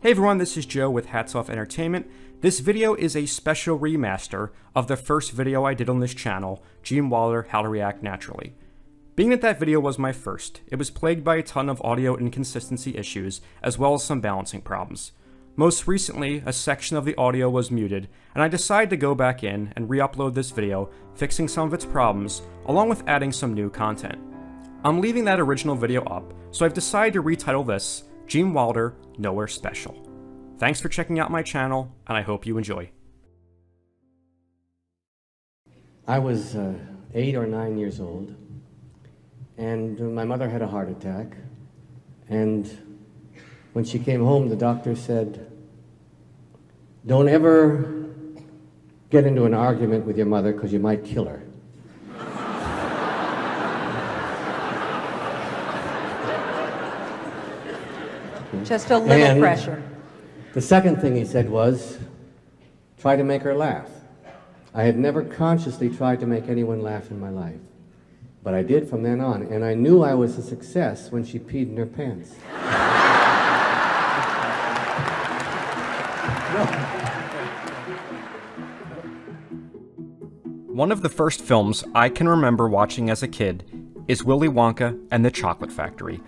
Hey everyone, this is Joe with Hats Off Entertainment. This video is a special remaster of the first video I did on this channel, Gene Wilder, How to React Naturally. Being that that video was my first, it was plagued by a ton of audio inconsistency issues, as well as some balancing problems. Most recently, a section of the audio was muted, and I decided to go back in and re-upload this video, fixing some of its problems, along with adding some new content. I'm leaving that original video up, so I've decided to retitle this, Gene Wilder, Nowhere Special. Thanks for checking out my channel, and I hope you enjoy. I was 8 or 9 years old, and my mother had a heart attack, and when she came home, the doctor said, "Don't ever get into an argument with your mother because you might kill her." Just a little pressure. The second thing he said was, try to make her laugh. I had never consciously tried to make anyone laugh in my life, but I did from then on, and I knew I was a success when she peed in her pants. One of the first films I can remember watching as a kid is Willy Wonka and the Chocolate Factory.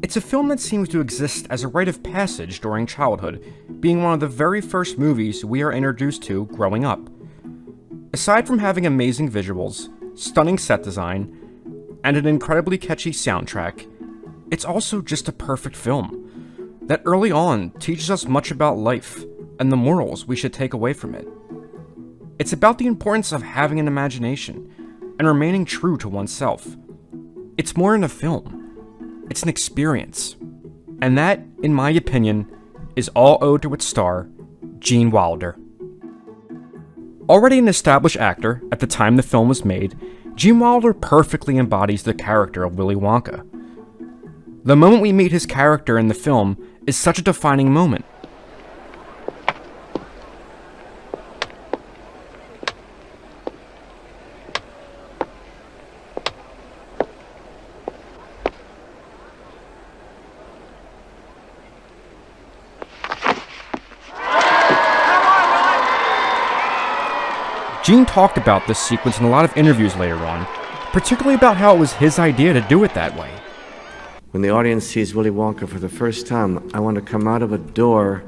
It's a film that seems to exist as a rite of passage during childhood, being one of the very first movies we are introduced to growing up. Aside from having amazing visuals, stunning set design, and an incredibly catchy soundtrack, it's also just a perfect film that early on teaches us much about life and the morals we should take away from it. It's about the importance of having an imagination and remaining true to oneself. It's more than a film. It's an experience. And that, in my opinion, is all owed to its star, Gene Wilder. Already an established actor at the time the film was made, Gene Wilder perfectly embodies the character of Willy Wonka. The moment we meet his character in the film is such a defining moment. Gene talked about this sequence in a lot of interviews later on, particularly about how it was his idea to do it that way. When the audience sees Willy Wonka for the first time, I want to come out of a door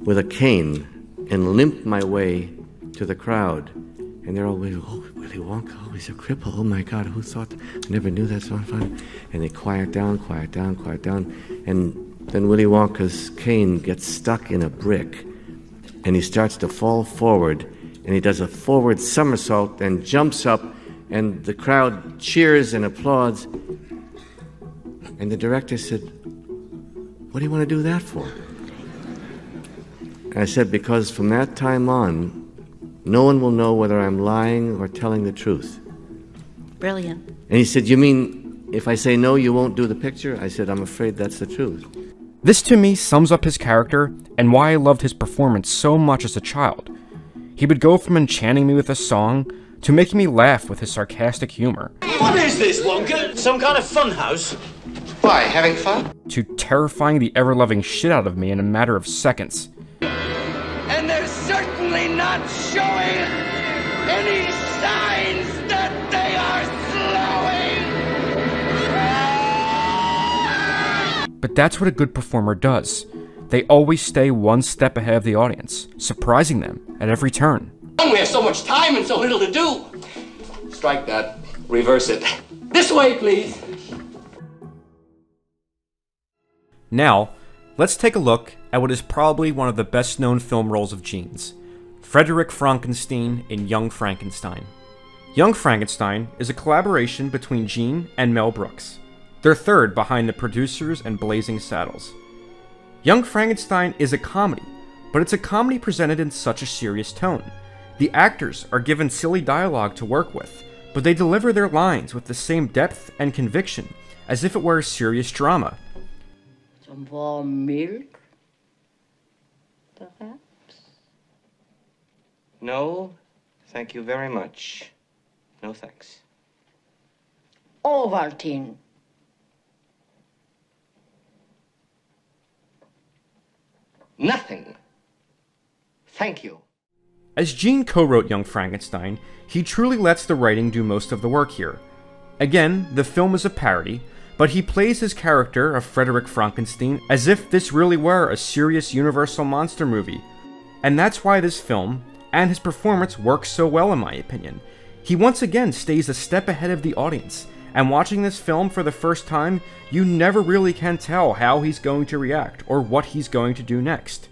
with a cane and limp my way to the crowd. And they're all waiting, "Oh, Willy Wonka, oh, he's a cripple, oh my God, who thought, I never knew that, so fun." And they quiet down, quiet down, quiet down. And then Willy Wonka's cane gets stuck in a brick, and he starts to fall forward, and he does a forward somersault and jumps up, and the crowd cheers and applauds. And the director said, "What do you want to do that for?" And I said, "Because from that time on, no one will know whether I'm lying or telling the truth." Brilliant. And he said, "You mean if I say no, you won't do the picture?" I said, "I'm afraid that's the truth." This to me sums up his character and why I loved his performance so much as a child. He would go from enchanting me with a song to making me laugh with his sarcastic humor. What is this, Wonka? Some kind of fun house? Why, having fun? To terrifying the ever-loving shit out of me in a matter of seconds. And they're certainly not showing any signs that they are slowing. But that's what a good performer does. They always stay one step ahead of the audience, surprising them at every turn. We have so much time and so little to do. Strike that. Reverse it. This way, please. Now, let's take a look at what is probably one of the best-known film roles of Gene's, Frederick Frankenstein in Young Frankenstein. Young Frankenstein is a collaboration between Gene and Mel Brooks. They're third behind The Producers and Blazing Saddles. Young Frankenstein is a comedy, but it's a comedy presented in such a serious tone. The actors are given silly dialogue to work with, but they deliver their lines with the same depth and conviction as if it were a serious drama. Some warm milk, perhaps? No, thank you very much. No thanks. Ovaltine. Nothing. Thank you. As Gene co-wrote Young Frankenstein, he truly lets the writing do most of the work here. Again, the film is a parody, but he plays his character of Frederick Frankenstein as if this really were a serious Universal monster movie. And that's why this film, and his performance, works so well in my opinion. He once again stays a step ahead of the audience, and watching this film for the first time, you never really can tell how he's going to react or what he's going to do next.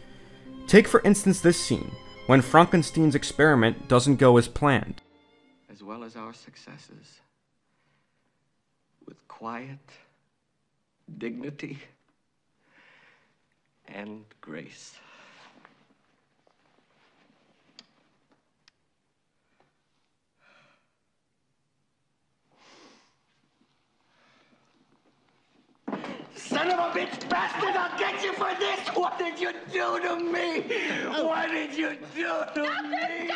Take for instance this scene, when Frankenstein's experiment doesn't go as planned. As well as our successes. With quiet, dignity, and grace. Son of a bitch bastard, I'll get you for this! What did you do to me? What did you do to me?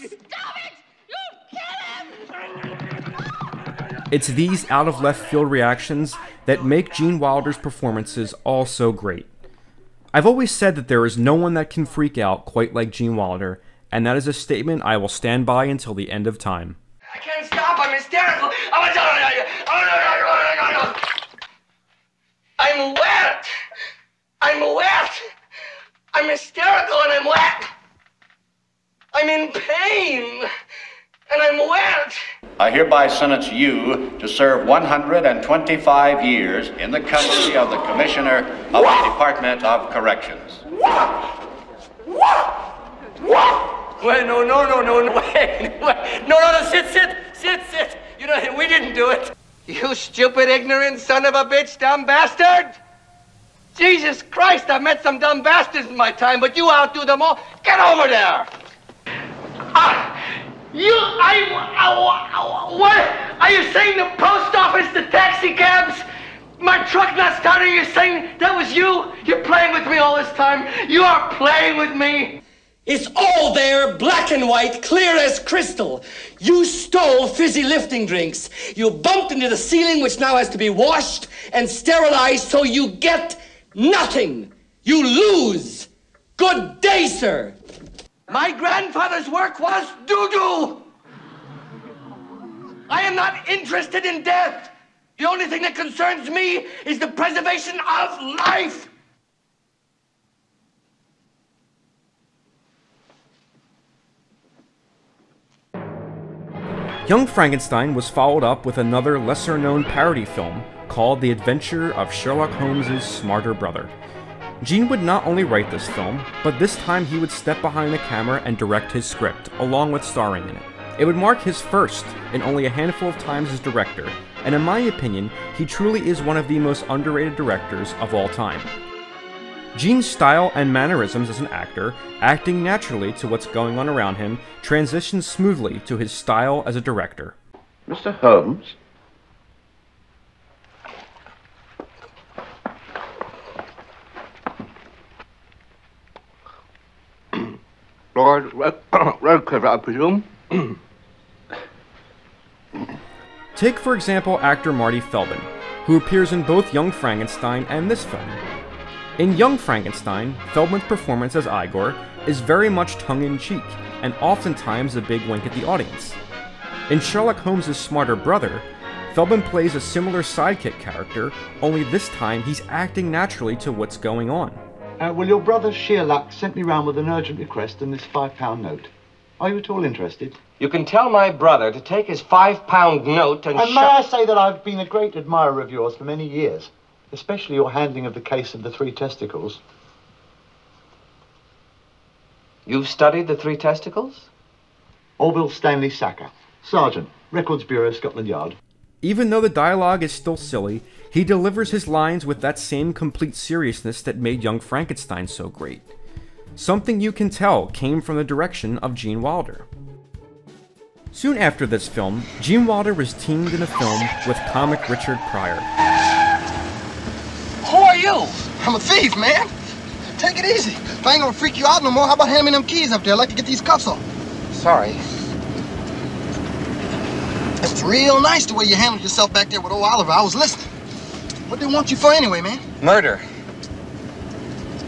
Stop it! You kill him! It's these out-of-left-field reactions that make Gene Wilder's performances all so great. I've always said that there is no one that can freak out quite like Gene Wilder, and that is a statement I will stand by until the end of time. I can't stop, I'm hysterical! I'm wet! I'm wet! I'm hysterical and I'm wet! I'm in pain! And I'm wet! I hereby sentence you to serve 125 years in the custody of the Commissioner of the Department of Corrections. Wait, no, wait. No, sit. You know, we didn't do it. You stupid, ignorant son of a bitch, dumb bastard! Jesus Christ, I've met some dumb bastards in my time, but you outdo them all. Get over there! What? Are you saying the post office, the taxi cabs, my truck not starting? You're saying that was you? You're playing with me all this time? You are playing with me? It's all there, black and white, clear as crystal. You stole fizzy lifting drinks. You bumped into the ceiling, which now has to be washed and sterilized, so you get nothing. You lose. Good day, sir. My grandfather's work was doo-doo. I am not interested in death. The only thing that concerns me is the preservation of life. Young Frankenstein was followed up with another lesser-known parody film called The Adventure of Sherlock Holmes' Smarter Brother. Gene would not only write this film, but this time he would step behind the camera and direct his script, along with starring in it. It would mark his first in only a handful of times as director, and in my opinion, he truly is one of the most underrated directors of all time. Gene's style and mannerisms as an actor, acting naturally to what's going on around him, transitions smoothly to his style as a director. Mr. Holmes? Lord Redcliffe, I presume? Take, for example, actor Marty Feldman, who appears in both Young Frankenstein and this film. In Young Frankenstein, Feldman's performance as Igor is very much tongue-in-cheek, and oftentimes a big wink at the audience. In Sherlock Holmes' Smarter Brother, Feldman plays a similar sidekick character, only this time he's acting naturally to what's going on. Well, your brother Sherlock sent me round with an urgent request and this £5 note. Are you at all interested? You can tell my brother to take his £5 note and may I say that I've been a great admirer of yours for many years, especially your handling of the case of the 3 testicles. You've studied the 3 testicles? Orville Stanley Sacker, Sergeant, Records Bureau, Scotland Yard. Even though the dialogue is still silly, he delivers his lines with that same complete seriousness that made Young Frankenstein so great. Something you can tell came from the direction of Gene Wilder. Soon after this film, Gene Wilder was teamed in a film with comic Richard Pryor. Who are you? I'm a thief, man. Take it easy. If I ain't gonna freak you out no more, how about handing me them keys up there? I'd like to get these cuffs off. Sorry. It's real nice the way you handled yourself back there with old Oliver. I was listening. What they want you for anyway, man? Murder.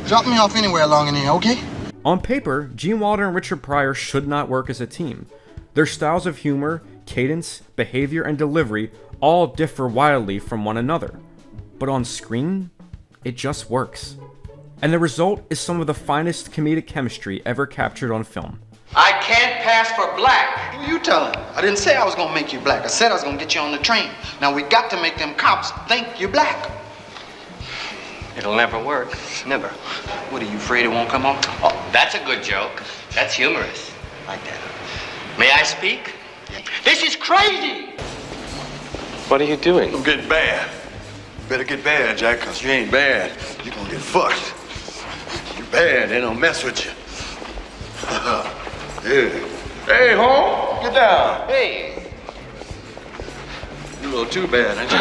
Drop me off anywhere along in here, okay? On paper, Gene Wilder and Richard Pryor should not work as a team. Their styles of humor, cadence, behavior, and delivery all differ wildly from one another. But on screen, it just works. And the result is some of the finest comedic chemistry ever captured on film. I can't pass for black. Who you telling? I didn't say I was gonna make you black. I said I was gonna get you on the train. Now we got to make them cops think you're black. It'll never work. Never. What, are you afraid it won't come off? Oh, that's a good joke. That's humorous. Like that. May I speak? This is crazy. What are you doing? I'm getting bad. Better get bad, Jack, because you ain't bad. You're gonna get fucked. You bad, they don't mess with you. Yeah. Hey, home, get down. Hey. You a little too bad, ain't you?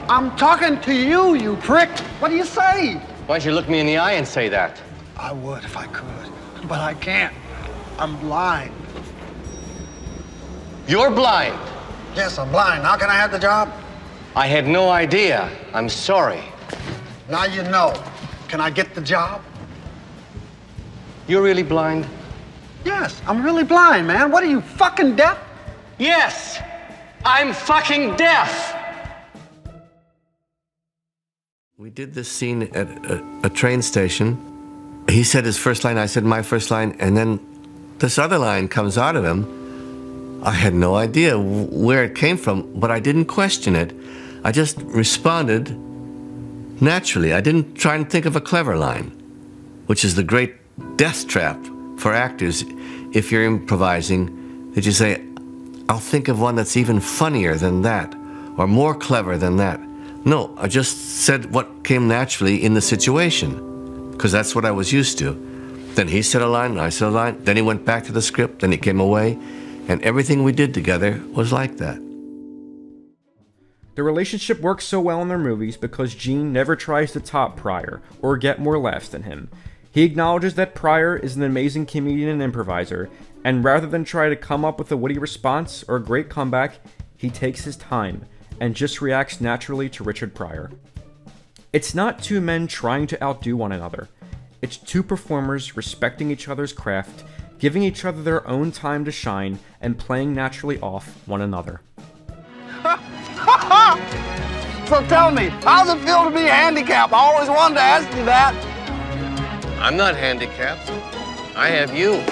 I'm talking to you, you prick. What do you say? Why'd you look me in the eye and say that? I would if I could, but I can't. I'm blind. You're blind. Yes, I'm blind. How can I have the job? I had no idea. I'm sorry. Now you know. Can I get the job? You're really blind? Yes, I'm really blind, man. What are you, fucking deaf? Yes, I'm fucking deaf. We did this scene at a train station. He said his first line, I said my first line, and then this other line comes out of him. I had no idea where it came from, but I didn't question it. I just responded naturally. I didn't try and think of a clever line, which is the great death trap for actors. If you're improvising, that you say, I'll think of one that's even funnier than that, or more clever than that. No, I just said what came naturally in the situation, because that's what I was used to. Then he said a line, and I said a line, then he went back to the script, then he came away, and everything we did together was like that. The relationship works so well in their movies because Gene never tries to top Pryor or get more laughs than him. He acknowledges that Pryor is an amazing comedian and improviser, and rather than try to come up with a witty response or a great comeback, he takes his time and just reacts naturally to Richard Pryor. It's not two men trying to outdo one another. It's two performers respecting each other's craft, giving each other their own time to shine, and playing naturally off one another. So tell me, how's it feel to be handicapped? I always wanted to ask you that. I'm not handicapped. I have you.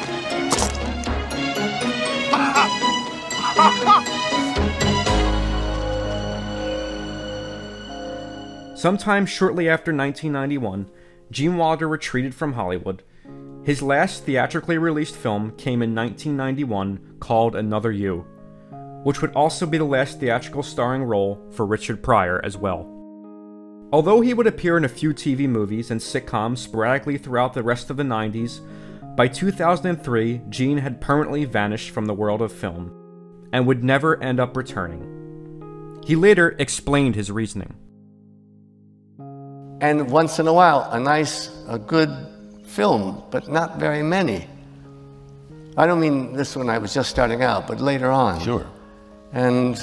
Sometime shortly after 1991, Gene Wilder retreated from Hollywood. His last theatrically released film came in 1991 called Another You, which would also be the last theatrical starring role for Richard Pryor as well. Although he would appear in a few TV movies and sitcoms sporadically throughout the rest of the 90s, by 2003, Gene had permanently vanished from the world of film and would never end up returning. He later explained his reasoning. And once in a while, a good film, but not very many. I don't mean this when I was just starting out, but later on. Sure. And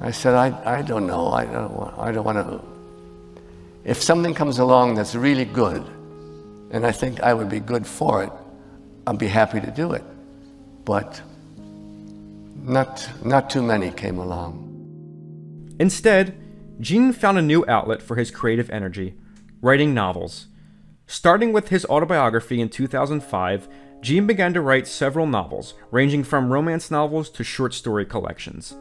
I said, I don't know, I don't want to. If something comes along that's really good, and I think I would be good for it, I'll be happy to do it. But not too many came along. Instead, Gene found a new outlet for his creative energy, writing novels. Starting with his autobiography in 2005, Gene began to write several novels, ranging from romance novels to short story collections.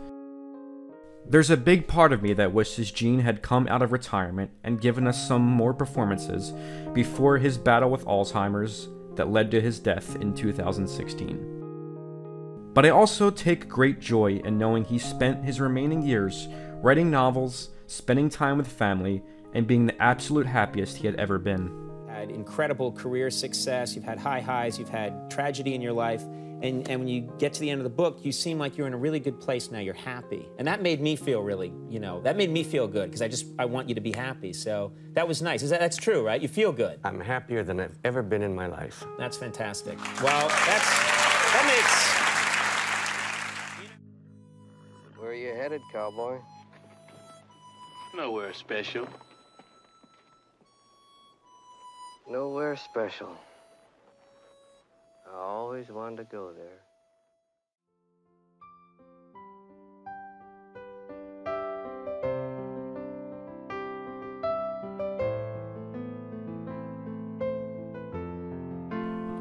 There's a big part of me that wishes Gene had come out of retirement and given us some more performances before his battle with Alzheimer's that led to his death in 2016. But I also take great joy in knowing he spent his remaining years writing novels, spending time with family, and being the absolute happiest he had ever been. Had incredible career success, you've had high highs, you've had tragedy in your life, and when you get to the end of the book, you seem like you're in a really good place now, you're happy. And that made me feel really, that made me feel good, because I want you to be happy, so that was nice. That's true, right? You feel good. I'm happier than I've ever been in my life. That's fantastic. Well, that makes... Where are you headed, cowboy? Nowhere special. Nowhere special. I always wanted to go there.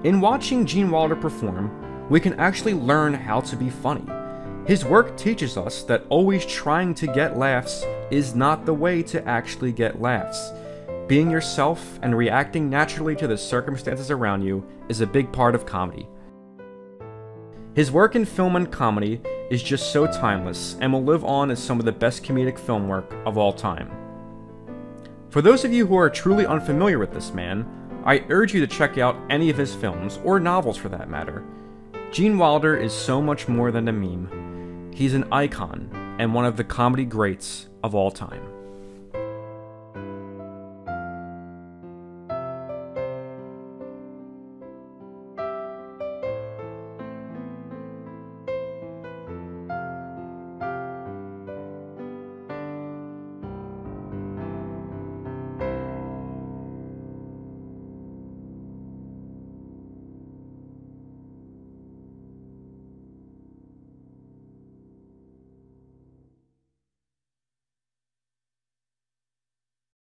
In watching Gene Wilder perform, we can actually learn how to be funny. His work teaches us that always trying to get laughs is not the way to actually get laughs. Being yourself and reacting naturally to the circumstances around you is a big part of comedy. His work in film and comedy is just so timeless and will live on as some of the best comedic film work of all time. For those of you who are truly unfamiliar with this man, I urge you to check out any of his films, or novels for that matter. Gene Wilder is so much more than a meme. He's an icon and one of the comedy greats of all time.